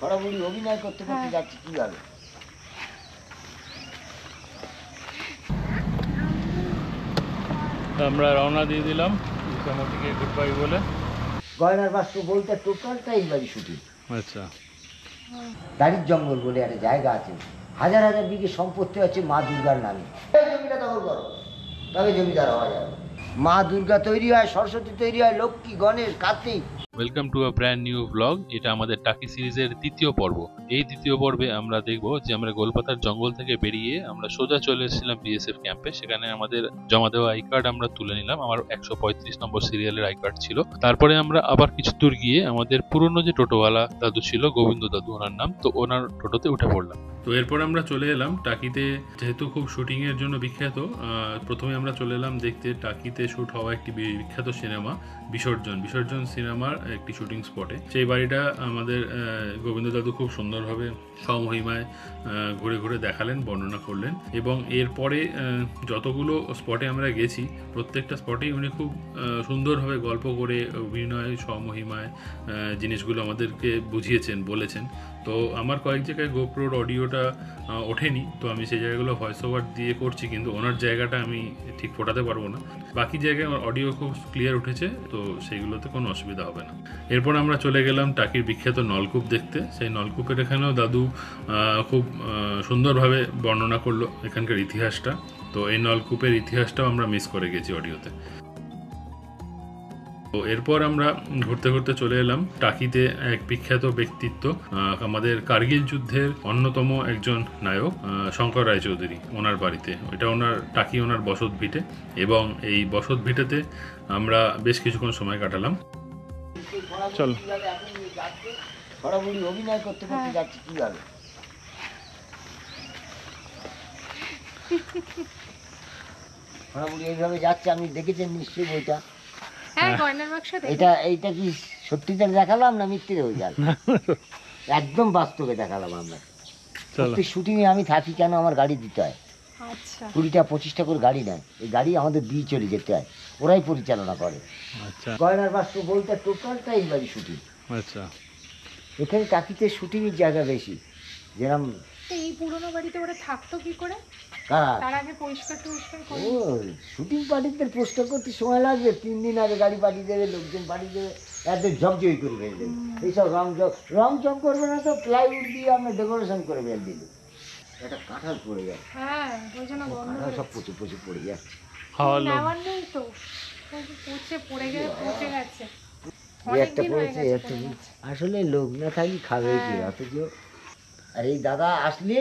সরাসরি অভিনয় করতে করতে যাচ্ছি কিভাবে। আমরা রওনা দিয়ে দিলাম মোটামুটিকে গুড বাই বলে। গয়নার বাস্ক বলতে টোটালটা এই বাড়ি শুটিং। আচ্ছা, দাড়ির জঙ্গল বলে একটা জায়গা আছে, হাজার হাজার বিঘে সম্পত্তি আছে মা দুর্গার নামে। জমিটা দখল করো, তবে জমিদার হওয়া যাবে। মা দুর্গা তৈরি হয়, সরস্বতী তৈরি হয়, Lakshmi, Ganesh, Kartik. Welcome to a brand new blog. এটা আমাদের টাকি সিরিজের দ্বিতীয় পর্ব। এই দ্বিতীয় পর্বে আমরা দেখব যে আমরা গোলপাতার জঙ্গল থেকে বেরিয়ে আমরা সোজা চলে এসেছিলাম বিএসএফ ক্যাম্পে। সেখানে আমাদের জমা দেওয়া আই কার্ড আমরা তুলে নিলাম। আমার 135 নম্বর সিরিয়ালের আই কার্ড ছিল। তারপরে আমরা আবার কিছু দূর গিয়ে আমাদের পুরনো যে টোটোওয়ালা দাদু ছিল, গোবিন্দ দাদু ওনার নাম, তো ওনার টোটোতে উঠে পড়লাম। তো এরপর আমরা চলে এলাম টাকিতে, যেহেতু খুব শুটিং এর জন্য বিখ্যাত। প্রথমে আমরা চলে এলাম দেখতে টাকিতে শুট হওয়া একটি বিখ্যাত সিনেমা বিসর্জন সিনেমার একটি শুটিং স্পটে। সেই বাড়িটা আমাদের গোবিন্দ দাদু খুব সুন্দরভাবে স্বমহিমায় ঘুরে ঘুরে দেখালেন, বর্ণনা করলেন। এবং এরপরে যতগুলো স্পটে আমরা গেছি প্রত্যেকটা স্পটেই উনি খুব সুন্দরভাবে গল্প করে অভিনয় স্বমহিমায় জিনিসগুলো আমাদেরকে বুঝিয়েছেন, বলেছেন। তো আমার কয়েক জায়গায় গোপ্রোর অডিওটা ওঠেনি, তো আমি সেই জায়গাগুলো ভয়েস ওভার দিয়ে করছি, কিন্তু ওনার জায়গাটা আমি ঠিক ফোটাতে পারবো না। বাকি জায়গায় আমার অডিও খুব ক্লিয়ার উঠেছে, তো সেইগুলোতে কোনো অসুবিধা হবে না। এরপর আমরা চলে গেলাম টাকির বিখ্যাত নলকূপ দেখতে। সেই নলকূপের এখানেও দাদু খুব সুন্দরভাবে বর্ণনা করলো এখানকার ইতিহাসটা। তো এই নলকূপের ইতিহাসটাও আমরা মিস করে গেছি অডিওতে। তো এরপর আমরা ঘুরতে ঘুরতে চলে এলাম টাকিতে এক বিখ্যাত ব্যক্তিত্ব, আমাদের কার্গিল যুদ্ধের অন্যতম একজন নায়ক শঙ্কর রায়চৌধুরী, ওনার বাড়িতে। এটা ওনার টাকি, ওনার বসত ভিটে। এবং এই বসত ভিটেতে আমরা বেশ কিছুক্ষণ সময় কাটালাম। চল, সরাসরি অভিনয় করতে করতে যাচ্ছি কিভাবে। সরাসরি এইভাবে যাচ্ছে, আমি দেখেছেন নিশ্চয়ই বইটা। এইটা কি সত্যিটা দেখালাম না মিথ্যে হয়ে গেল? একদম বাস্তবে দেখালাম আমরা। প্রত্যেক শুটিং এ আমি থাকি, কেন আমার গাড়ি দিতে হয়। 20টা 25টা করে গাড়ি নেয়, এই গাড়ি আমাদের দিয়ে চলে যেতে হয়, ওরাই পরিচালনা করে। গয়নার বাস্ক বলতে টোটালটা এই বাড়ি শুটিং। আচ্ছা, এখানে টাকিতে শুটিং এর জায়গা বেশি। যেরকম এই পুরনো বাড়িতে ওরা থাকতো কি করে? তার আগে পরিষ্কার করে। ও শুটিং পার্টিদের পরিষ্কার করতে সময় লাগবে, 3 দিন আগে গাড়ি পাঠিয়ে দেবে, লোকজন পাঠিয়ে দেবে, একদম ঝকঝই করে ফেলে দেবে। এইসব রং চক করবে না, তো প্লাইউড দিয়ে আমরা ডেকোরেশন করে ফেলে দিল। একটা কাঁঠাল পড়ে যায়, হ্যাঁ ওই জন্য কাঁঠাল সব পচে পচে পড়ে যাচ্ছে। নেওয়ার নেই তো, পচে পড়ে গেছে, পচে গেছে। একটা পড়েছে, একটা আসলে লোক না থাকি খাবে কি অথচ। আর এই দাদা আসলে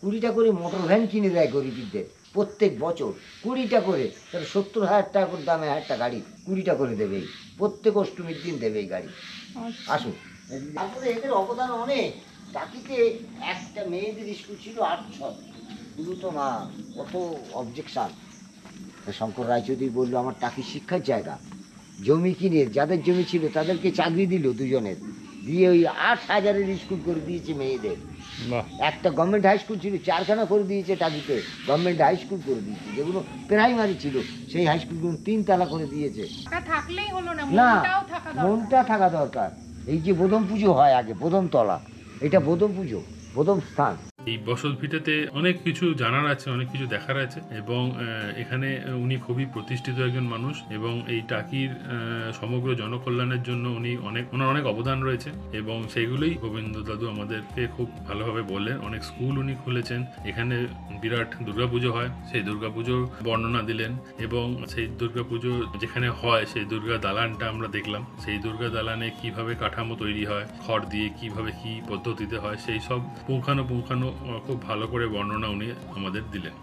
20টা করে মোটর ভ্যান কিনে দেয় গরিবদের প্রত্যেক বছর, 20টা করে। তাহলে 70,000 টাকা করে দামে একটা গাড়ি 20টা করে দেবে, প্রত্যেক অষ্টমীর দিন দেবে এই গাড়ি। আসুন, তারপরে এদের অবদান অনেক। টাকিতে একটা মেয়েদের স্কুল ছিল 800, শুধু তো না, কত অবজেকশন। শঙ্কর রায়চৌধুরী বললো আমার টাকি শিক্ষার জায়গা, জমি কিনে যাদের জমি ছিল তাদেরকে চাকরি দিল দুজনের, দিয়ে ওই 8,000-এর স্কুল করে দিয়েছে মেয়েদের। একটা গভর্নমেন্ট হাই স্কুল ছিল, 4খানা করে দিয়েছে টাকিতে, গভর্নমেন্ট হাই স্কুল করে দিয়েছে। যেগুলো প্রাইমারি ছিল সেই হাই স্কুলগুলো 3 তালা করে দিয়েছে। না, মনটা থাকা দরকার। এই যে বোধম পুজো হয় আগে, বোধম তলা, এটা বোধম পুজো, বোধম স্থান। এই বসত ভিটেতে অনেক কিছু জানার আছে, অনেক কিছু দেখার আছে। এবং এখানে উনি খুবই প্রতিষ্ঠিত একজন মানুষ, এবং এই টাকির সমগ্র জনকল্যাণের জন্য ওনার অনেক অবদান রয়েছে। এবং সেইগুলোই গোবিন্দ দাদু আমাদেরকে খুব ভালোভাবে বললেন। অনেক স্কুল উনি খুলেছেন, এখানে বিরাট দুর্গাপুজো হয়, সেই দুর্গাপুজোর বর্ণনা দিলেন। এবং সেই দুর্গাপুজো যেখানে হয় সেই দুর্গা দালানটা আমরা দেখলাম। সেই দুর্গা দালানে কিভাবে কাঠামো তৈরি হয়, খড় দিয়ে কিভাবে কি পদ্ধতিতে হয়, সেই সব পুঙ্খানুপুঙ্খানু খুব ভালো করে বর্ণনা উনি আমাদের দিলেন।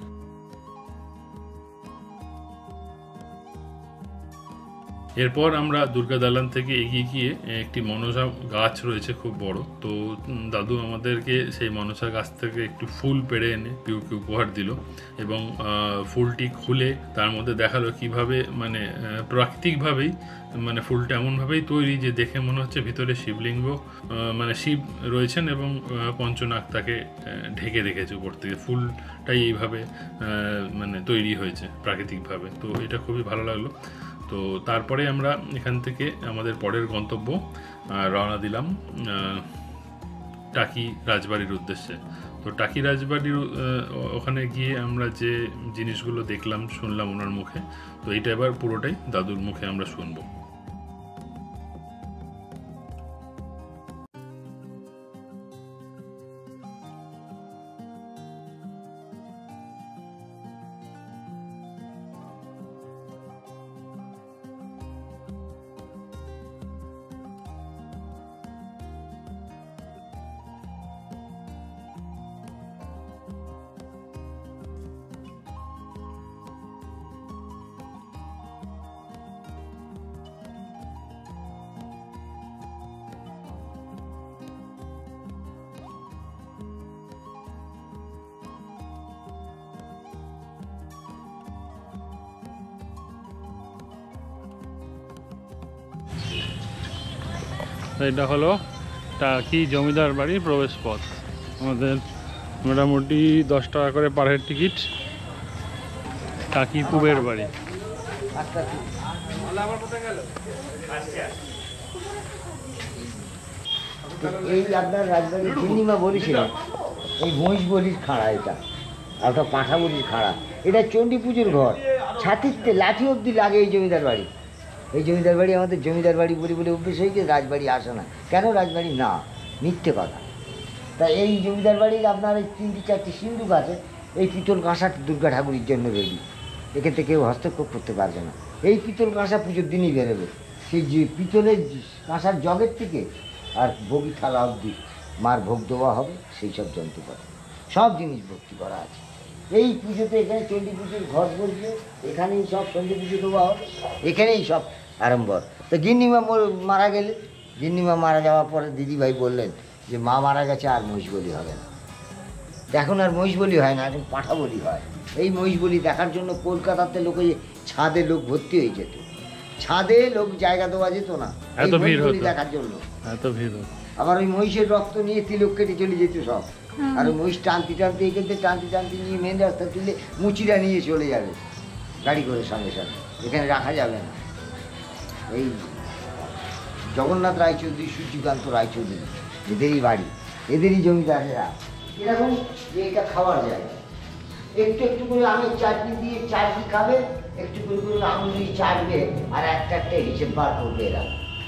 এরপর আমরা দুর্গা দালান থেকে এগিয়ে গিয়ে একটি মনসা গাছ রয়েছে খুব বড়, তো দাদু আমাদেরকে সেই মনসা গাছ থেকে একটু ফুল পেড়ে এনে পিউকে উপহার দিল। এবং ফুলটি খুলে তার মধ্যে দেখালো কিভাবে মানে প্রাকৃতিকভাবেই মানে ফুলটা এমনভাবেই তৈরি যে দেখে মনে হচ্ছে ভিতরে শিবলিঙ্গ মানে শিব রয়েছেন এবং পঞ্চনাগ তাকে ঢেকে রেখেছে উপর থেকে। ফুলটাই এইভাবে মানে তৈরি হয়েছে প্রাকৃতিকভাবে, তো এটা খুবই ভালো লাগলো। তো তারপরে আমরা এখান থেকে আমাদের পরের গন্তব্য রওনা দিলাম টাকি রাজবাড়ির উদ্দেশ্যে। তো টাকি রাজবাড়ির ওখানে গিয়ে আমরা যে জিনিসগুলো দেখলাম শুনলাম ওনার মুখে, তো এইটা এবার পুরোটাই দাদুর মুখে আমরা শুনবো। এটা হলো টাকি জমিদার বাড়ির প্রবেশ পথ। আমাদের মোটামুটি 10 টাকা করে পার হেড টিকিট। টাকি পুবের বাড়ি। এই আপনার রাজবাড়ির পূর্ণিমা বলেছিলাম, এই মহিষ বলির খাড়া, এটা একটা পাঁঠা বলির খাড়া, এটা চণ্ডী পুজোর ঘর। ছাতিতে লাঠি অবধি লাগে এই জমিদার বাড়ি। এই জমিদার বাড়ি আমাদের জমিদার বাড়ি বলে বলে অভ্যেস হয়েছে, রাজবাড়ি আসে না। কেন রাজবাড়ি না? মিথ্যে কথা। তা এই জমিদার বাড়ির আপনার এই 3-4টি সিন্ধুক আছে, এই পিতল কাঁসা দুর্গা ঠাকুরের জন্য রেডি। এখান থেকে কেউ হস্তক্ষেপ করতে পারবে না। এই পিতল কাঁসা পুজোর দিনই বেরোবে। সেই যে পিতলের কাঁসার জগের থেকে আর ভোগী থালা অবধি মার ভোগ দেওয়া হবে, সেই সব যন্ত্রপাতি সব জিনিস ভর্তি করা আছে। এই পুজোতে এখানে চণ্ডী পুজোর ঘর বসবে, এখানেই সব সন্ধে পুজো দেওয়া হবে, এখানেই সব আরম্ভ। তো গিন্নিমা মারা গেলে, গিন্নিমা মারা যাওয়ার পরে দিদিভাই বললেন যে মা মারা গেছে, আর মহিষ বলি হবে না। এখন আর মহিষ বলি হয় না, এখন পাঁঠা বলি হয়। এই মহিষ বলি দেখার জন্য কলকাতাতে লোকে ছাদে লোক ভর্তি হয়ে যেত, ছাদে লোক জায়গা দেওয়া যেত না এত ভিড় হতো দেখার জন্য। এত ভিড় হতো। আবার ওই মহিষের রক্ত নিয়ে তিলক কেটে চলে যেত সব। আর ওই মহিষ টানতে টানতে এখান থেকে টানতে টানতে নিয়ে মেন রাস্তা তুলে মুচিরা নিয়ে চলে যাবে গাড়ি করে, সঙ্গে সঙ্গে এখানে রাখা যাবে না। এই জগন্নাথ রায়চৌধুরী, সূর্যকান্ত রায়চৌধুরী, এদেরই বাড়ি, এদেরই জমিদারেরা। এরকম যে এটা খাওয়ার জায়গা, একটু একটু করে আমের চাটনি দিয়ে চাটনি খাবে, একটু করে করে আঙুল দিয়ে চাটবে, আর একটা একটা হিসেব বার করবে।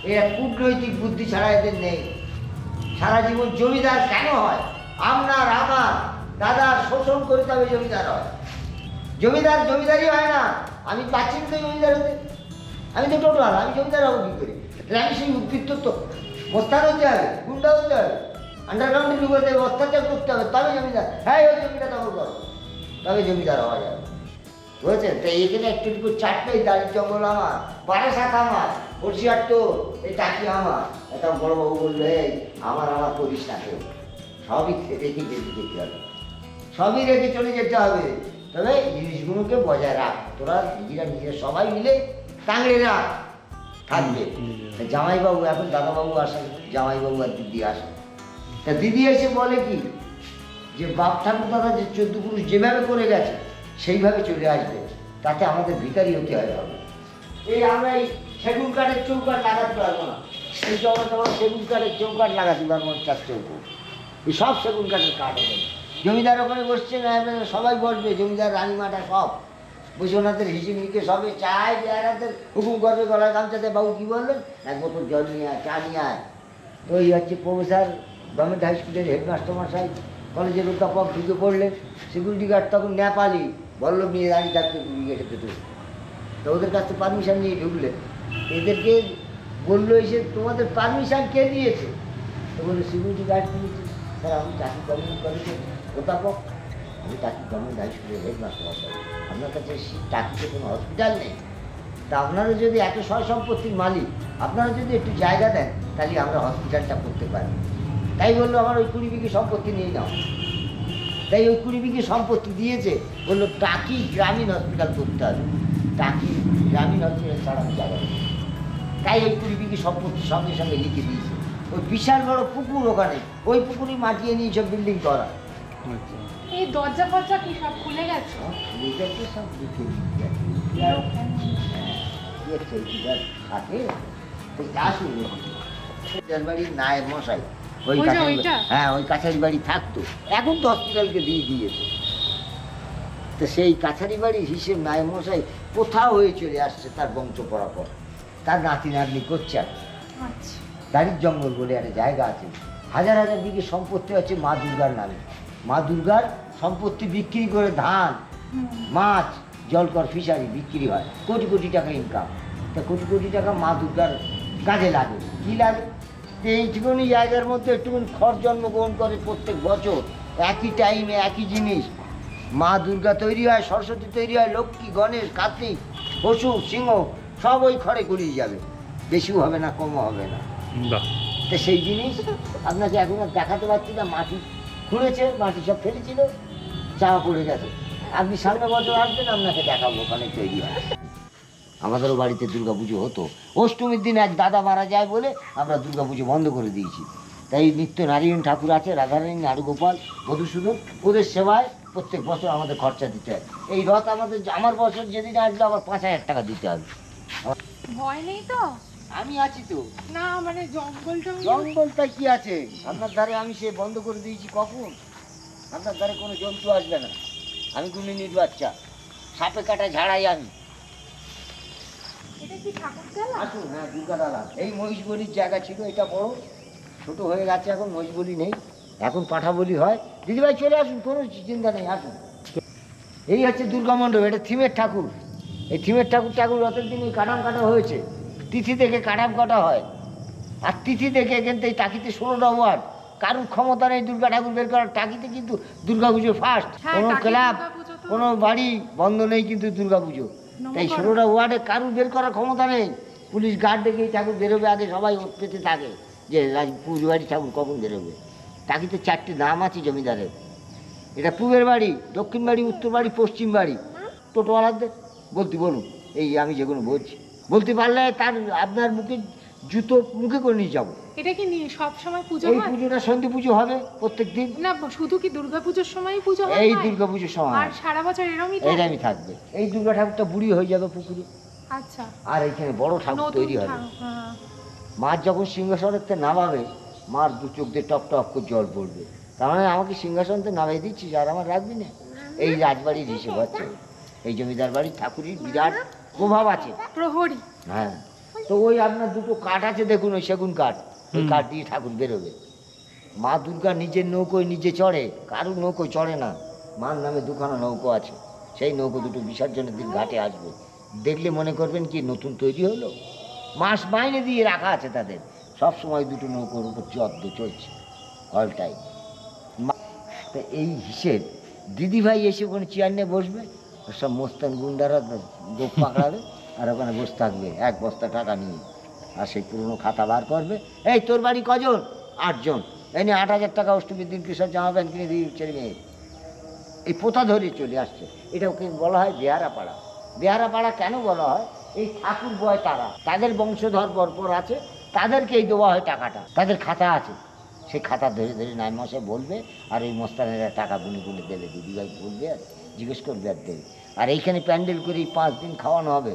এরা কূটনৈতিক বুদ্ধি ছাড়া এদের নেই। সারা জীবন জমিদার কেন হয়? আপনার আমার দাদা শোষণ করে তবে জমিদার হয়। জমিদার জমিদারই হয় না। আমি পাচ্ছি তো জমিদার হতে, আমি তো টোটাল, আমি জমিদার হবো কী করে? আমি সেই উদ্বৃত্ত তো বস্তার হতে হবে, গুন্ডা হতে হবে, আন্ডারগ্রাউন্ডে ঢুকে দেবে, অত্যাচার করতে হবে, তবে জমিদার। হ্যাঁ, ওই জমিটা দখল করো, তবে জমিদার হওয়া যাবে, বুঝেছেন? তো এখানে একটু একটু চারটেই দাঁড়িয়ে জঙ্গল আমার, বারাসাত আমার, বসিয়ার তো এই টাকি আমার। একটা বড়বাবু বললো, এই আমার করিস না কেউ, সবই রেখে যেতে হবে, সবই রেখে চলে যেতে হবে। তবে জিনিসগুলোকে বজায় রাখ, তোরা নিজেরা সবাই মিলে টাঙড়ে রাখ, থাকবে। জামাইবাবু, এখন দাদাবাবু আসেন, জামাইবাবু আর দিদি আসেন। তা দিদি এসে বলে কি যে বাপ ঠাকুর দাদা যে 14 পুরুষ যেভাবে করে গেছে সেইভাবে চলে আসবে, তাতে আমাদের ভিখারি হতে হবে। এই আমরা এই সেগুন কাঠের চৌকাঠ লাগাতে পারবো না, এই জমা সেগুন কাঠের চৌকাঠ লাগাতে পারবো না, 4 চৌকো, এই সব সেগুন কাঠের কাঠ হবে। জমিদার ওখানে বসছে না, সবাই বসবে, জমিদার রানীমাটা সব বসে ওনাদের হিসেব নিকে সবে চায়, বেড়াদের হুকুম করবে, গলায় গামছাতে, বাবু কী বললেন, এক বোতল জল নিয়ে আয়, চা নিয়ে আয়। তো এই হচ্ছে প্রফেসর, গভর্নমেন্ট হাই স্কুলের হেডমাস্টার মশাই কলেজের অধ্যাপক ঢুকে পড়লেন। সিকিউরিটি গার্ড তখন নেপালি, বল্লভ নিয়ে দাঁড়িয়ে থাকতে গেটে ঢুকে। তো ওদের কাছ থেকে পারমিশন নিয়ে ঢুকলেন। এদেরকে বললো এসে, তোমাদের পারমিশন কে দিয়েছে? তো বললো সিকিউরিটি গার্ড দিয়েছে। স্যার, আমি টাকি গভর্নমেন্ট কলেজের অধ্যাপক, আমি টাকি গভর্নমেন্ট হাই স্কুলের হেডমাস্টার মশাই, আপনার কাছে টাকিতে কোনো হসপিটাল নেই, তা আপনারা যদি এত সয় সম্পত্তির মালিক, আপনারা যদি একটু জায়গা দেন তাহলে আমরা হসপিটালটা করতে পারি। তাই বললো আমার ওই 20 বিঘে সম্পত্তি নিয়ে নাও। তাই ওই 20 বিঘে সম্পত্তি দিয়েছে, বললো টাকি গ্রামীণ হসপিটাল করতে হবে, টাকি গ্রামীণ হসপিটাল ছাড়া আমি জায়গা নেই। তাই ওই 20 বিঘে সম্পত্তির সঙ্গে সঙ্গে লিখে দিয়েছে। ওই বিশাল বড় পুকুর ওখানে, ওই পুকুরই মাটিয়ে নিয়ে সব বিল্ডিং করা। এই দরজা ফরজা কি সব খুলে গেছে? সব লিখে থাকে। তো বাড়ির নায়েব মশাই ওই ওই যে কাছারি ওইটা? হ্যাঁ ওই কাছারি বাড়ি থাকতো, এখন তো হসপিটালকে দিয়ে দিয়েছে। তো সেই কাছারি বাড়ির হিসেব নায় মশাই কোথাও হয়ে চলে আসছে তার বংশ পরাপর, তার নাতি নাতনি করছে। আচ্ছা। দাড়ির জঙ্গল বলে একটা জায়গা আছে, হাজার হাজার বিঘে সম্পত্তি আছে মা দুর্গার নামে। মা দুর্গার সম্পত্তি বিক্রি করে ধান, মাছ, জলকর ফিশারি বিক্রি হয়, কোটি কোটি টাকা ইনকাম। তা কোটি কোটি টাকা মা দুর্গার কাজে লাগে। কী লাগে? এইটুকুনি জায়গার মধ্যে একটুখানি খড় জন্মগ্রহণ করে প্রত্যেক বছর, একই টাইমে একই জিনিস। মা দুর্গা তৈরি হয়, সরস্বতী তৈরি হয়, লক্ষ্মী, গণেশ, কার্তিক, পশু, সিংহ সব ওই খড়ে গড়িয়ে যাবে, বেশিও হবে না কমও হবে না। তো সেই জিনিস আপনাকে এখন আর দেখাতে পারছি না। মাটি খুঁড়েছে, মাটি সব ফেলেছিল, চাপা পড়ে গেছে। আপনি সামনে বছর আসবেন, আপনাকে দেখাবো ওখানে তৈরি হয়। আমাদেরও বাড়িতে দুর্গাপুজো হতো। অষ্টমীর দিন এক দাদা মারা যায় বলে আমরা দুর্গাপুজো বন্ধ করে দিয়েছি। তাই নিত্য নারায়ণ ঠাকুর আছে, রাধারানী, নাড়ুগোপাল, মধুসূদন, ওদের সেবায় প্রত্যেক বছর আমাদের খরচা দিতে হয়। এই রথ আমার বছর যেদিন আসবে আবার 5,000 টাকা দিতে হবে। ভয় নেই তো? আমি আছি তো। না মানে জঙ্গলটা জঙ্গলটা কি আছে আপনার ধারে? আমি সে বন্ধ করে দিয়েছি কখন। আপনার ধারে কোনো জন্তু আসবে না। আমি গুনিনীর বাচ্চা, সাপে কাটা ঝাড়াই আমি। এটা কি ঠাকুরতলা? আসুন, হ্যাঁ দুর্গাতলা। এই মহিষবলির জায়গা ছিল, এটা বড়, ছোট হয়ে গেছে এখন, মহিষবলি নেই, এখন পাঠা বলি হয়। দিদিভাই চলে আসুন, কোনো চিন্তা নেই, আসুন। এই হচ্ছে দুর্গা মণ্ডপ, এটা থিমের ঠাকুর। এই থিমের ঠাকুর রথের দিন ওই কাটাম কাটা হয়েছে, তিথি দেখে কাটাম কাটা হয়। আর তিথি দেখে এখান থেকে টাকিতে 16টা ওয়ার্ড, কারোর ক্ষমতা নেই দুর্গা ঠাকুর বের করার। টাকিতে কিন্তু দুর্গা পুজো ফার্স্ট, কোনো ক্লাব, কোনো বাড়ি বন্ধ নেই কিন্তু দুর্গা পুজো। তাই 16টা ওয়ার্ডে কারুর বের করার ক্ষমতা নেই। পুলিশ গার্ড দেখে ঠাকুর বেরোবে, আগে সবাই ওত পেতে থাকে যে পুজো বাড়ি ঠাকুর কখন বেরোবে। টাকিতে 4টে নাম আছে জমিদারের। এটা পূবের বাড়ি, দক্ষিণ বাড়ি, উত্তর বাড়ি, পশ্চিম বাড়ি। টোটোওয়ালাদের বলুন, এই আমি যেগুলো বলছি বলতে পারলে তার আপনার মুখে জুতো মুখে করে নিয়ে যাবো। এটা কি সব সময় পূজো এই হয়? পুজোটা সন্ধি পুজো হবে প্রত্যেক দিন। না শুধু কি দুর্গাপূজার সময়ই পূজো হয়? এই দুর্গাপুজোর সময় আর সারা বছর এরকমই এরকমই থাকবে। এই দুর্গা ঠাকুরটা বুড়ি হয়ে যাবে পুকুরে। আচ্ছা। আর এইখানে বড় ঠাকুর তৈরি হবে। মার যখন সিংহাসনেতে নামাবে, মার দু চোখ দিয়ে টপ টপ করে জল পড়বে। তার মানে আমাকে সিংহাসনতে নামাই দিচ্ছিস আর আমার রাখবি না? এই রাজবাড়ির হিসেব হচ্ছে, এই জমিদার বাড়ির ঠাকুরের বিরাট প্রভাব আছে। প্রহরী। হ্যাঁ, তো ওই আপনার দুটো কাঠ আছে দেখুন, ওই সেগুন কাঠ, ওই কাঠ দিয়ে ঠাকুর বেরোবে। মা দুর্গা নিজের নৌকোয় নিজে চড়ে, কারুর নৌকোয় চড়ে না। মার নামে দুখানা নৌকো আছে, সেই নৌকো দুটো বিসর্জনের দিন ঘাটে আসবে। দেখলে মনে করবেন কি নতুন তৈরি হলো। মাস মাইনে দিয়ে রাখা আছে তাদের, সব সময় দুটো নৌকোর উপর যদ্দ চলছে অলটাই। তো এই হিসেব দিদিভাই এসে ওখানে চেয়ার নিয়ে বসবে, সব মোস্তান গুন্ডারা গোপ পাকড়াবে, আর ওখানে বসে থাকবে 1 বস্তা টাকা নিয়ে। আর সেই পুরনো খাতা বার করবে, এই তোর বাড়ি কজন? 8 জন, এই নিয়ে 8,000 টাকা অষ্টমীর দিন কৃষক জামা প্যান্ট কিনে দিয়ে ছেলে মেয়ে। এই প্রথা ধরে চলে আসছে। এটাকে বলা হয় বেহারাপাড়া। বেহারাপাড়া কেন বলা হয়? এই ঠাকুর বয় তারা, তাদের বংশধর পরপর আছে, তাদেরকেই দেওয়া হয় টাকাটা। তাদের খাতা আছে, সেই খাতা ধরে ধরে নাই মাসে বলবে, আর ওই মস্তানেরা টাকা গুনে গুনে দেবে। দিদিভাই বলবে আর জিজ্ঞেস করবে আর দেবে। আর এইখানে প্যান্ডেল করে 5 দিন খাওয়ানো হবে।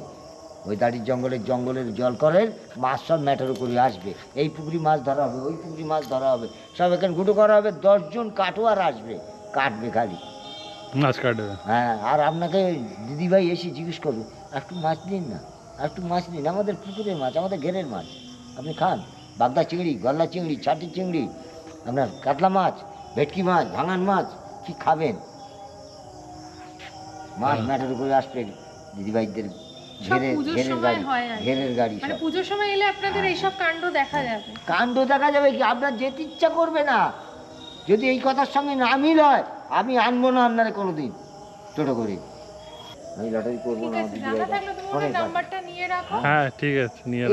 ওই দাড়ির জঙ্গলের জলকরের মাছ সব ম্যাটারও করে আসবে। এই পুকুরি মাছ ধরা হবে, ওই পুকুরি মাছ ধরা হবে, সব এখানে গুঁটো করা হবে। 10 জন কাটোয়ার আসবে, কাটবে খালি মাছ কাটবে। হ্যাঁ, আর আপনাকে দিদিভাই এসে জিজ্ঞেস করবে, একটু মাছ নিন না, একটু মাছ নিন, আমাদের পুকুরের মাছ, আমাদের ঘেরের মাছ আপনি খান। বাগদা চিংড়ি, গলদা চিংড়ি, ছাটি চিংড়ি, আপনার কাতলা মাছ, ভেটকি মাছ, ভাঙান মাছ, কি খাবেন? মাছ ম্যাটার করে আসবে দিদিভাইদের ঘেরের গাড়ি। মানে পুজোর সময় এলে আপনাদের এইসব কাণ্ড দেখা যাবে। কাণ্ড দেখা যাবে কি? আপনার যেতে ইচ্ছা করবে না। যদি এই কথার সঙ্গে না মিল হয়, আমি আনবো না আপনারা কোনোদিন টোটো করে। আমি লটারি করবো না। হ্যাঁ ঠিক আছে, নিয়ে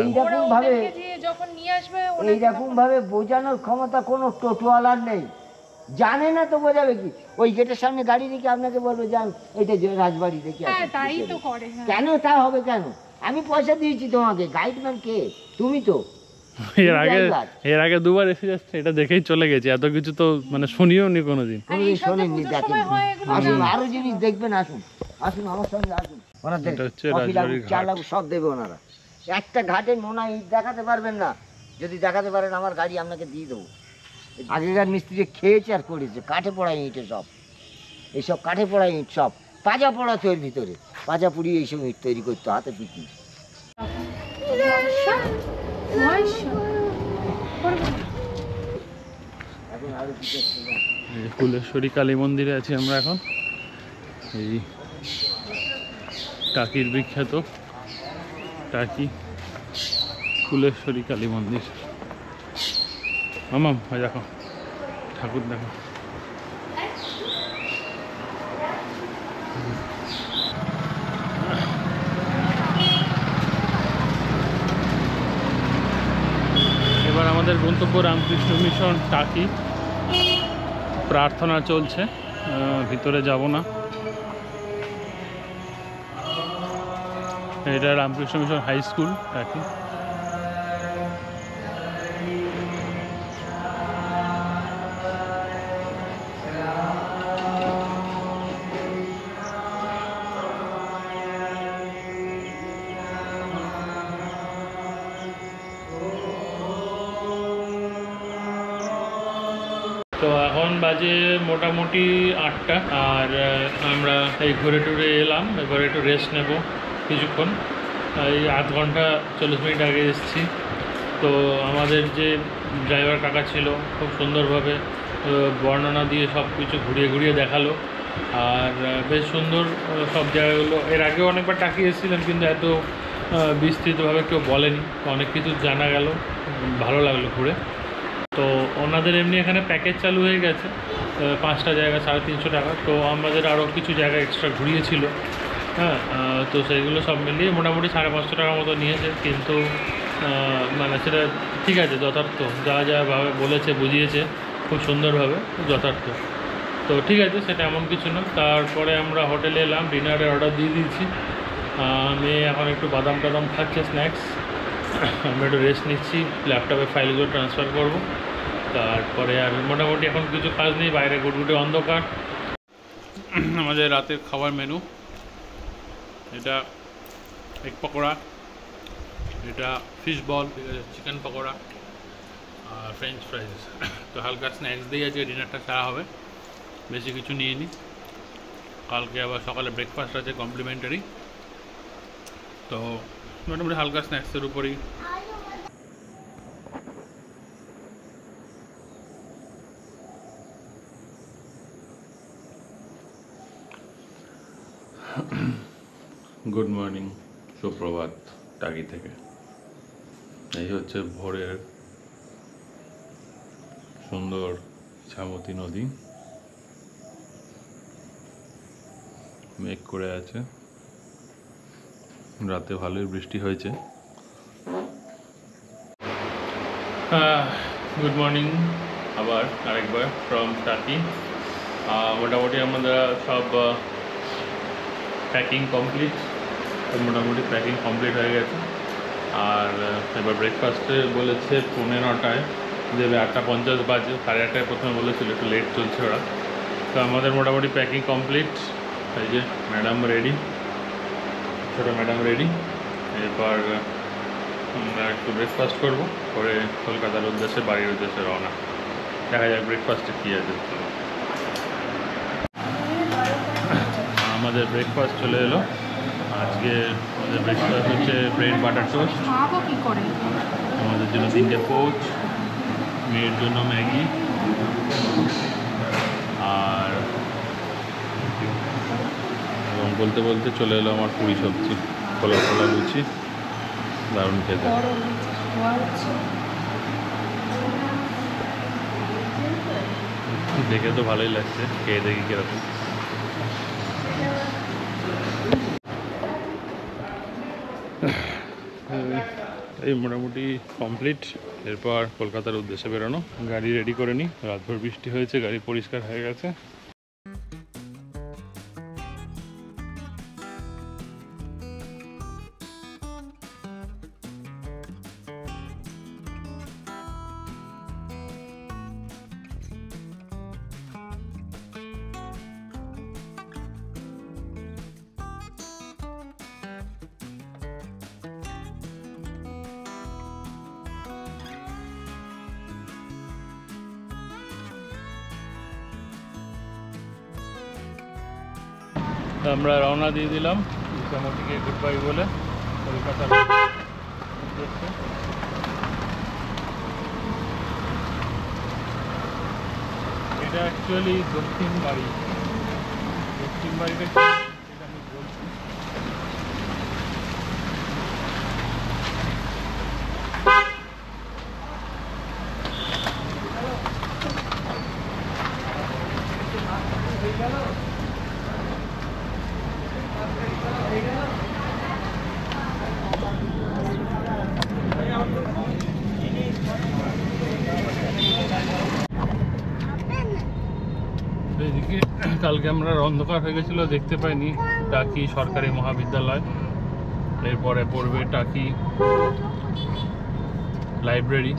এইরকম ভাবে বোঝানোর ক্ষমতা কোনো টোটোওয়ালার নেই। জানে না তো বোঝাবে কি? ওই গেটের সামনে গাড়ি রেখে আপনাকে বলবে যান এইটা রাজবাড়ি দেখে। কেন তা হবে কেন? আমি পয়সা দিয়েছি তোমাকে, গাইডম্যান কে? তুমি তো। এর আগে 2বার এসে যাচ্ছে, এটা দেখেই চলে গেছে। এত কিছু তো মানে শুনিও নি কোনোদিন। শোনেননি, দেখেন। আসুন, আরো জিনিস দেখবেন, আসুন আসুন আমার সঙ্গে আসুন। ওনাদের চাল সব দেবে ওনারা। একটা ঘাটে নোনা ইট দেখাতে পারবেন না, যদি দেখাতে পারেন আমার গাড়ি আপনাকে দিয়ে দেবো। আগেকার মিস্ত্রি খেয়েছে আর করেছে, কাঠে পড়া ইঁটে সব, এইসব কাঠে পড়া ইঁট সব পাজা পড়া তো এর ভিতরে, পাজা পুড়িয়ে এইসব ইঁট তৈরি করতো হাতে পিটি। এখন আরো কিছু এই ফুলেশ্বরী কালী মন্দিরে আছি আমরা এখন। এই টাকির বিখ্যাত টাকি ফুলেশ্বরী কালী মন্দির। মামাম ওই দেখো ঠাকুর দেখো। এবার আমাদের গন্তব্য রামকৃষ্ণ মিশন টাকি। প্রার্থনা চলছে, ভিতরে যাব না। এটা রামকৃষ্ণ মিশন হাই স্কুল টাকি। তো এখন বাজে মোটামুটি 8টা, আর আমরা এই ঘুরে টুরে এলাম। এবার একটু রেস্ট নেব কিছুক্ষণ। এই আধ ঘন্টা 40 মিনিট আগে এসেছি। তো আমাদের যে ড্রাইভার কাকা ছিল খুব সুন্দরভাবে বর্ণনা দিয়ে সব কিছু ঘুরিয়ে ঘুরিয়ে দেখালো, আর বেশ সুন্দর সব জায়গাগুলো। এর আগেও অনেকবার টাকি এসেছিলাম, কিন্তু এত বিস্তৃতভাবে কেউ বলেনি, অনেক কিছু জানা গেল, ভালো লাগলো ঘুরে। তো ওনাদের এমনি এখানে প্যাকেজ চালু হয়ে গেছে, 5টা জায়গা 350 টাকা। তো আমাদের আরও কিছু জায়গা এক্সট্রা ঘুরিয়েছিল, হ্যাঁ। তো সেইগুলো সব মিলিয়ে মোটামুটি 550 টাকার মতো নিয়েছে, কিন্তু মানে সেটা ঠিক আছে, যথার্থ। যা যাভাবে বলেছে বুঝিয়েছে খুব সুন্দরভাবে, যথার্থ। তো ঠিক আছে, সেটা এমন কিছু না। তারপরে আমরা হোটেলে এলাম, ডিনারের অর্ডার দিয়ে দিয়েছি। আমি এখন একটু বাদাম টাদাম খাচ্ছি, স্ন্যাক্স। আমরা একটু রেস্ট নিচ্ছি, ল্যাপটপে ফাইলগুলো ট্রান্সফার করব। তারপরে আর মোটামুটি এখন কিছু কাজ নেই, বাইরে গুটগুটে অন্ধকার। আমাদের রাতের খাবার মেনু এটা এগ পকোড়া, এটা ফিশ বল, ঠিক আছে, চিকেন পকোড়া আর ফ্রেঞ্চ ফ্রাইজ। তো হালকা স্ন্যাক্স দিয়ে আজকে ডিনারটা সারা হবে, বেশি কিছু নিয়ে নিই। কালকে আবার সকালে ব্রেকফাস্ট আছে কমপ্লিমেন্টারি। তো মোটামুটি হালকা স্ন্যাক্সের উপরেই। গুড মর্নিং, সুপ্রভাত টাকি থেকে। এই হচ্ছে ভোরের সুন্দর ইছামতি নদী, মেঘ করে আছে। রাতে ভালোই বৃষ্টি হয়েছে। গুড মর্নিং আবার আরেকবার ফ্রম টাকি। মোটামুটি আমরা সব প্যাকিং কমপ্লিট, মোটামুটি প্যাকিং কমপ্লিট হয়ে গেছে। আর এবার ব্রেকফাস্টে বলেছে 9:30টায় দেবে, 8:50 বাজে। 8:30টায় প্রথমে বলেছিল, একটু লেট চলছে ওরা। তো আমাদের মোটামুটি প্যাকিং কমপ্লিট। এই যে ম্যাডাম রেডি, ছোটো ম্যাডাম রেডি। এরপর আমরা একটু ব্রেকফাস্ট করবো, করে কলকাতার উদ্দেশ্যে, বাড়ির উদ্দেশ্যে রওনা। দেখা যাক ব্রেকফাস্টে কী আছে। আমাদের ব্রেকফাস্ট চলে এলো। আজকে আমাদের ব্রেকফাস্ট হচ্ছে ব্রেড বাটার টোস্ট, আমাদের জন্য 3টে পোচ, মেয়ের জন্য ম্যাগি, আর এবং বলতে বলতে চলে এলো আমার পুরি সবজি, খোলা খোলা লুচি, দারুণ খেতে। দেখে তো ভালোই লাগছে, খেয়ে দেখি কীরকম। এই মোটামুটি কমপ্লিট। এরপর কলকাতার উদ্দেশ্যে বেরোনো। গাড়ি রেডি করে নিই, রাতভর বৃষ্টি হয়েছে, গাড়ি পরিষ্কার হয়ে গেছে। আমরা রওনা দিয়ে দিলাম ইছামতিকে গুড বাই বলে কলকাতার উদ্দেশ্যে। এটা অ্যাকচুয়ালি দক্ষিণ বাড়িটা কি সেটা আমি বলছি। এদিকে কালকে আমরা অন্ধকার হয়ে গেছিল, দেখতে পাইনি টাকি সরকারি মহাবিদ্যালয়, এরপরে পড়বে টাকি লাইব্রেরি,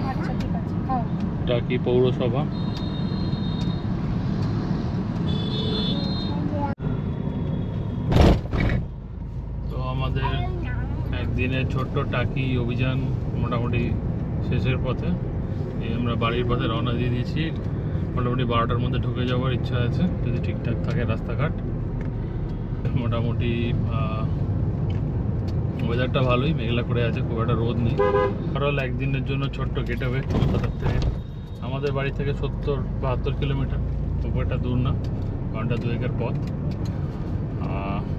আচ্ছা ঠিক আছে, খাও। টাকি পৌরসভা। তো আমাদের একদিনের ছোট্ট টাকি অভিযান মোটামুটি শেষের পথে। এই আমরা বাড়ির পথে রওনা দিয়ে দিয়েছি, মোটামুটি 12টার মধ্যে ঢুকে যাওয়ার ইচ্ছা আছে যদি ঠিকঠাক থাকে রাস্তাঘাট। মোটামুটি ওয়েদারটা ভালোই, মেঘলা করে আছে, খুব একটা রোদ নেই। ওভারঅল একদিনের জন্য ছোট্ট গেটওয়ে কলকাতার থেকে। আমাদের বাড়ি থেকে 70-72 কিলোমিটার, খুব একটা দূর না, ঘন্টা দুয়েকের পথ।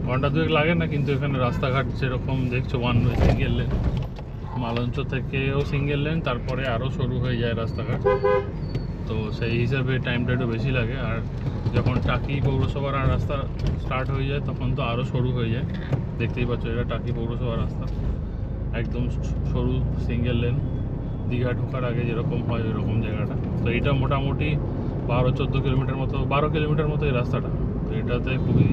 ঘন্টা দুয়েক লাগে না, কিন্তু এখানে রাস্তাঘাট যেরকম দেখছো ওয়ান ওয়ে সিঙ্গেল লেন, মালঞ্চ থেকেও সিঙ্গেল লেন, তারপরে আরও সরু হয়ে যায় রাস্তাঘাট, তো সেই হিসাবে টাইমটা একটু বেশি লাগে। আর যখন টাকি পৌরসভার রাস্তা স্টার্ট হয়ে যায় তখন তো আরও সরু হয়ে যায়। দেখতেই পাচ্ছ এটা টাকি পৌরসভার রাস্তা, একদম সরু সিঙ্গেল লেন, দীঘা ঢোকার আগে যেরকম হয় ওইরকম জায়গাটা। তো এটা মোটামুটি 12-14 কিলোমিটার মতো, 12 কিলোমিটার মতো এই রাস্তাটা। তো এটাতে খুবই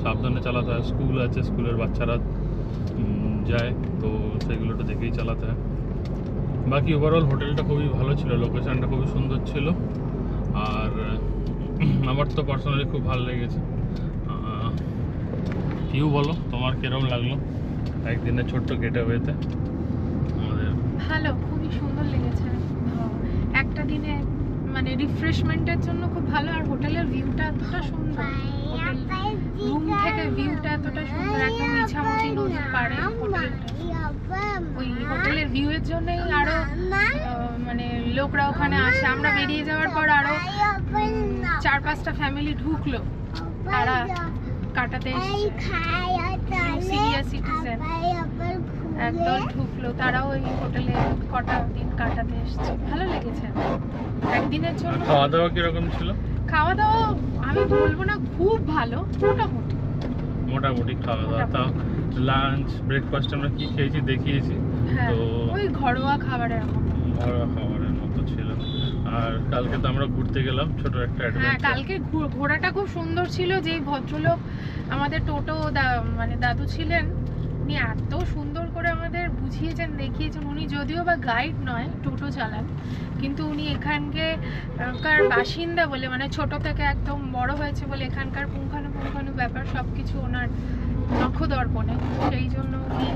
সাবধানে চালাতে হয়, স্কুল আছে, স্কুলের বাচ্চারা যায়, তো সেগুলো একটু দেখেই চালাতে হয়। বাকি ওভারঅল হোটেলটা খুবই ভালো ছিল, লোকেশানটা খুবই সুন্দর ছিল, আর আমার তো পার্সোনালি খুব ভালো লেগেছে। কেউ বলো তোমার কিরকম লাগলো একদিনের ছোট্ট গেটওয়েতে আমাদের? ভালো, খুবই সুন্দর লেগেছে। একটা দিনে মানে রিফ্রেশমেন্টের জন্য খুব ভালো। আর হোটেলের ভিউটা এতটা সুন্দর, হোটেল রুম থেকে ভিউটা এতটা সুন্দর, একদম ইছামতি নদীর পাড়ে হোটেলটা। ওই হোটেলের ভিউয়ের জন্যই আরো মানে লোকরা ওখানে আসে। আমরা বেরিয়ে যাওয়ার পর আরো 4-5টা ফ্যামিলি ঢুকলো, তারা কাটাতে এসছে, সিনিয়র সিটিজেন একদল ঢুকলো, তারাও ওই হোটেলে কটা দিন কাটাতে এসছে। ভালো লেগেছে একদিনের জন্য। খাওয়া দাওয়া কিরকম ছিল? খাওয়া দাওয়া আমি বলবো না খুব ভালো, মোটামুটি মোটামুটি খাওয়া দাওয়া। তা লাঞ্চ ব্রেকফাস্ট আমরা কি খেয়েছি দেখিয়েছি, তো ওই ঘরোয়া খাবারের মতো, ঘরোয়া খাবারের মতো ছিল। আর কালকে তো আমরা ঘুরতে গেলাম, ছোট একটা অ্যাডভেঞ্চার। কালকে ঘোরাটা খুব সুন্দর ছিল। যেই ভদ্রলোক আমাদের টোটো মানে দাদু ছিলেন, উনি এত সুন্দর করে আমাদের বুঝিয়েছেন, দেখিয়েছেন। উনি যদিও বা গাইড নয়, টোটো চালান, কিন্তু উনি এখানকার বাসিন্দা বলে, মানে ছোট থেকে একদম বড় হয়েছে বলে এখানকার পুঙ্খানুপুঙ্খানু ব্যাপার সব কিছু ওনার নখদর্পণে। সেই জন্য উনি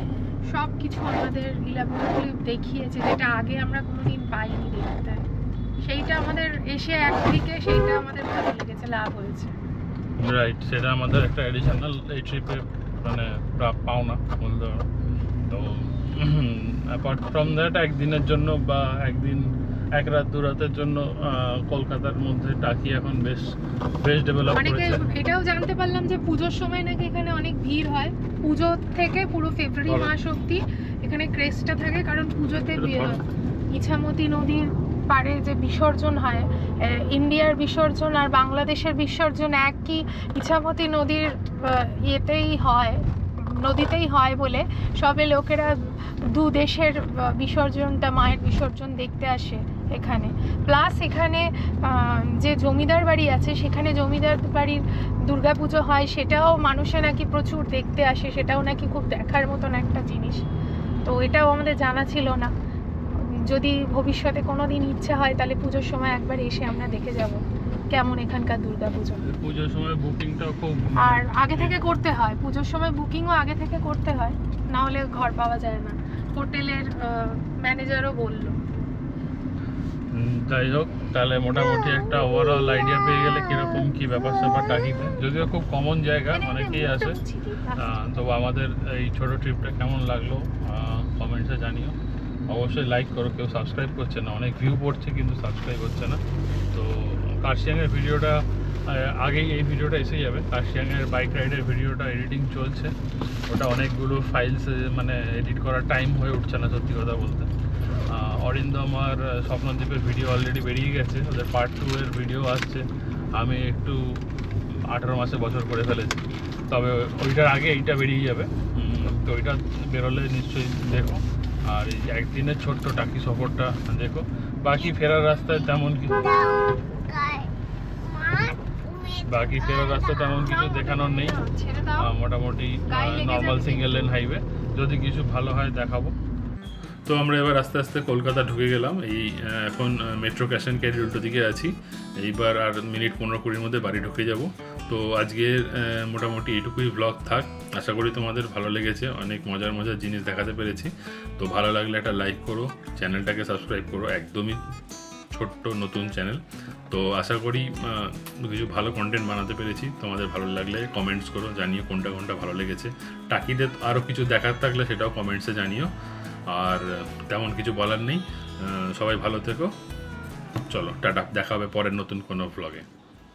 সব কিছু আমাদের ইলাবোরেটলি দেখিয়েছে, যেটা আগে আমরা কোনোদিন পাইনি দেখতে। সেইটা আমাদের এসে একদিকে সেইটা আমাদের ভালো লেগেছে, লাভ হয়েছে। রাইট, সেটা আমাদের একটা এডিশনাল এই ট্রিপে মানে পাওনা বলতে পারো। তো অ্যাপার্ট ফ্রম দ্যাট একদিনের জন্য বা এক রাত 2 রাতের জন্য কলকাতার মধ্যে টাকি এখন বেশ ডেভেলপ করেছে। এটাও জানতে পারলাম যে পুজোর সময় নাকি এখানে অনেক ভিড় হয়। পুজো থেকে পুরো ফেব্রুয়ারি মাস অবধি এখানে ক্রেজটা থাকে, কারণ পুজোতে ইছামতি নদীর পাড়ে যে বিসর্জন হয়, ইন্ডিয়ার বিসর্জন আর বাংলাদেশের বিসর্জন একই ইছামতি নদীর ইয়েতেই হয়, নদীতেই হয় বলে সবে লোকেরা দু দেশের বিসর্জনটা, মায়ের বিসর্জন দেখতে আসে এখানে। প্লাস এখানে যে জমিদার বাড়ি আছে, সেখানে জমিদার বাড়ির দুর্গাপুজো হয়, সেটাও মানুষে নাকি প্রচুর দেখতে আসে, সেটাও নাকি খুব দেখার মতন একটা জিনিস। তো এটাও আমাদের জানা ছিল না। যদি ভবিষ্যতে কোনো দিন ইচ্ছা হয় তাহলে পুজোর সময় একবার এসে আমরা দেখে যাব কেমন এখানকার দুর্গাপুজো। পুজোর সময় বুকিংটাও খুব, আর আগে থেকে করতে হয়, পুজোর সময় বুকিংও আগে থেকে করতে হয়, না হলে ঘর পাওয়া যায় না। হোটেলের ম্যানেজারও বললো। যাই হোক, তাহলে মোটামুটি একটা ওভারঅল আইডিয়া পেয়ে গেলে কীরকম কী ব্যাপার স্যাপার টাকিতে। যদিও খুব কমন জায়গা, অনেকেই আসে। তো আমাদের এই ছোট ট্রিপটা কেমন লাগলো কমেন্টসে জানিও। অবশ্যই লাইক করো, কেউ সাবস্ক্রাইব করছে না, অনেক ভিউ পড়ছে কিন্তু সাবস্ক্রাইব হচ্ছে না। তো কার্শিয়াংয়ের ভিডিওটা আগেই এই ভিডিওটা এসে যাবে। কার্শিয়াংয়ের বাইক রাইডের ভিডিওটা এডিটিং চলছে, ওটা অনেকগুলো ফাইলস মানে এডিট করার টাইম হয়ে উঠছে না সত্যি কথা বলতে। অরিন্দম আর স্বপ্নদ্বীপের ভিডিও অলরেডি বেরিয়ে গেছে, ওদের পার্ট 2 এর ভিডিও আসছে। আমি একটু 18 মাসে বছর করে ফেলেছি, তবে ওইটার আগে এইটা বেরিয়ে যাবে। তো ওইটা বেরোলে নিশ্চয়ই দেখো। আর এই একদিনের ছোট্ট টাকি সফরটা দেখো। বাকি ফেরার রাস্তায় তেমন কিছু দেখানোর নেই। মোটামুটি নর্মাল সিঙ্গেল লেন হাইওয়ে, যদি কিছু ভালো হয় দেখাবো। তো আমরা এবার আস্তে আস্তে কলকাতা ঢুকে গেলাম। এই এখন মেট্রো ক্যাশ অ্যান্ড ক্যারির উল্টো দিকে আছি। এইবার আর মিনিট 15-20 মধ্যে বাড়ি ঢুকে যাব। তো আজকের মোটামুটি এইটুকুই ব্লগ থাক। আশা করি তোমাদের ভালো লেগেছে, অনেক মজার মজার জিনিস দেখাতে পেরেছি। তো ভালো লাগলে একটা লাইক করো, চ্যানেলটাকে সাবস্ক্রাইব করো, একদমই ছোট্ট নতুন চ্যানেল। তো আশা করি কিছু ভালো কন্টেন্ট বানাতে পেরেছি। তোমাদের ভালো লাগলে কমেন্টস করো, জানিও কোনটা কোনটা ভালো লেগেছে। টাকিদের আরও কিছু দেখার থাকলে সেটাও কমেন্টসে জানিও। আর তেমন কিছু বলার নেই, সবাই ভালো থেকো। চলো টাটা, দেখা হবে পরের নতুন কোনো ভ্লগে।